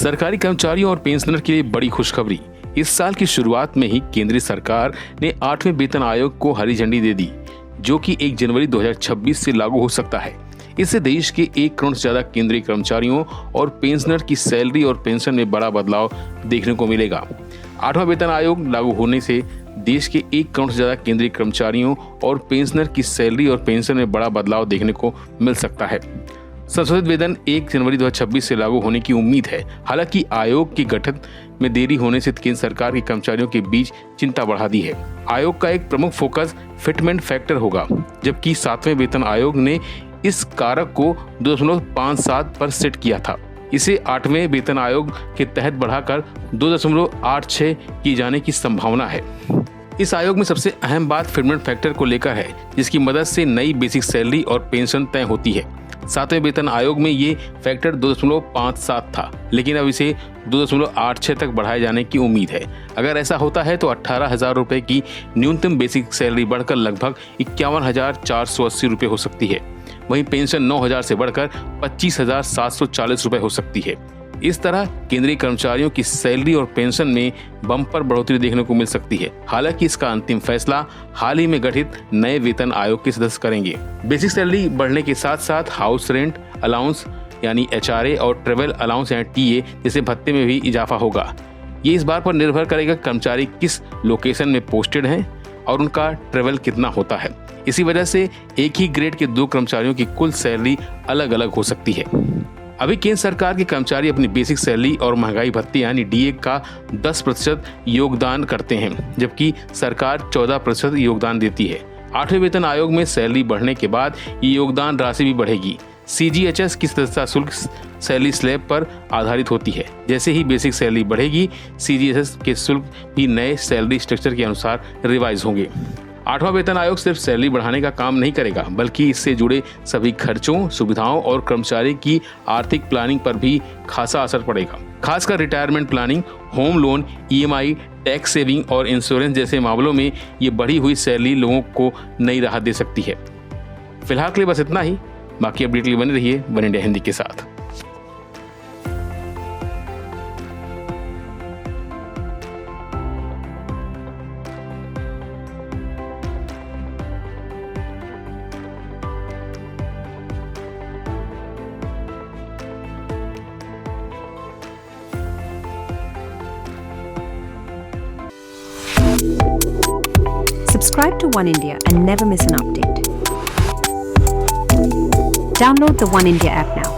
सरकारी कर्मचारियों और पेंशनर के लिए बड़ी खुशखबरी। इस साल की शुरुआत में ही केंद्रीय सरकार ने 8वें वेतन आयोग को हरी झंडी दे दी, जो कि 1 जनवरी 2026 से लागू हो सकता है। इससे देश के 1 करोड़ से ज्यादा केंद्रीय कर्मचारियों और पेंशनर की सैलरी और पेंशन में बड़ा बदलाव देखने को मिलेगा। 8वां वेतन आयोग लागू होने से देश के 1 करोड़ से ज्यादा केंद्रीय कर्मचारियों और पेंशनर की सैलरी और पेंशन में बड़ा बदलाव देखने को मिल सकता है। संशोधित वेतन 1 जनवरी 2026 से लागू होने की उम्मीद है। हालांकि आयोग के गठन में देरी होने से केंद्र सरकार के कर्मचारियों के बीच चिंता बढ़ा दी है। आयोग का एक प्रमुख फोकस फिटमेंट फैक्टर होगा, जबकि 7वें वेतन आयोग ने इस कारक को 2.57 पर सेट किया था। इसे 8वें वेतन आयोग के तहत बढ़ाकर 2.86 किए जाने की संभावना है। इस आयोग में सबसे अहम बात फिटमेंट फैक्टर को लेकर है, जिसकी मदद से नई बेसिक सैलरी और पेंशन तय होती है। 7वें वेतन आयोग में ये फैक्टर 2.57 था, लेकिन अब इसे 2.86 तक बढ़ाए जाने की उम्मीद है। अगर ऐसा होता है तो 18,000 रुपए की न्यूनतम बेसिक सैलरी बढ़कर लगभग 51,480 रुपए हो सकती है। वहीं पेंशन 9,000 से बढ़कर 25,740 रुपए हो सकती है। इस तरह केंद्रीय कर्मचारियों की सैलरी और पेंशन में बम्पर बढ़ोतरी देखने को मिल सकती है। हालांकि इसका अंतिम फैसला हाल ही में गठित नए वेतन आयोग के सदस्य करेंगे। बेसिक सैलरी बढ़ने के साथ साथ हाउस रेंट अलाउंस यानी HRA और ट्रेवल अलाउंस यानी TA जैसे भत्ते में भी इजाफा होगा। ये इस बात पर निर्भर करेगा कर्मचारी किस लोकेशन में पोस्टेड हैं और उनका ट्रेवल कितना होता है। इसी वजह से एक ही ग्रेड के 2 कर्मचारियों की कुल सैलरी अलग अलग हो सकती है। अभी केंद्र सरकार के कर्मचारी अपनी बेसिक सैलरी और महंगाई भत्ते यानी DA का 10% योगदान करते हैं, जबकि सरकार 14% योगदान देती है। 8वें वेतन आयोग में सैलरी बढ़ने के बाद ये योगदान राशि भी बढ़ेगी। CGHS की सदस्यता शुल्क सैलरी स्लैब पर आधारित होती है। जैसे ही बेसिक सैलरी बढ़ेगी, CGHS के शुल्क भी नए सैलरी स्ट्रक्चर के अनुसार रिवाइज होंगे। 8वां वेतन आयोग सिर्फ सैलरी बढ़ाने का काम नहीं करेगा, बल्कि इससे जुड़े सभी खर्चों, सुविधाओं और कर्मचारी की आर्थिक प्लानिंग पर भी खासा असर पड़ेगा। खासकर retirement planning, home loan, EMI, tax saving और इंश्योरेंस जैसे मामलों में ये बढ़ी हुई सैलरी लोगों को नई राहत दे सकती है। फिलहाल के लिए बस इतना ही। बाकी अपडेट के लिए बने रहिए वन इंडिया हिंदी के साथ। Subscribe to One India and never miss an update. Download the One India app now.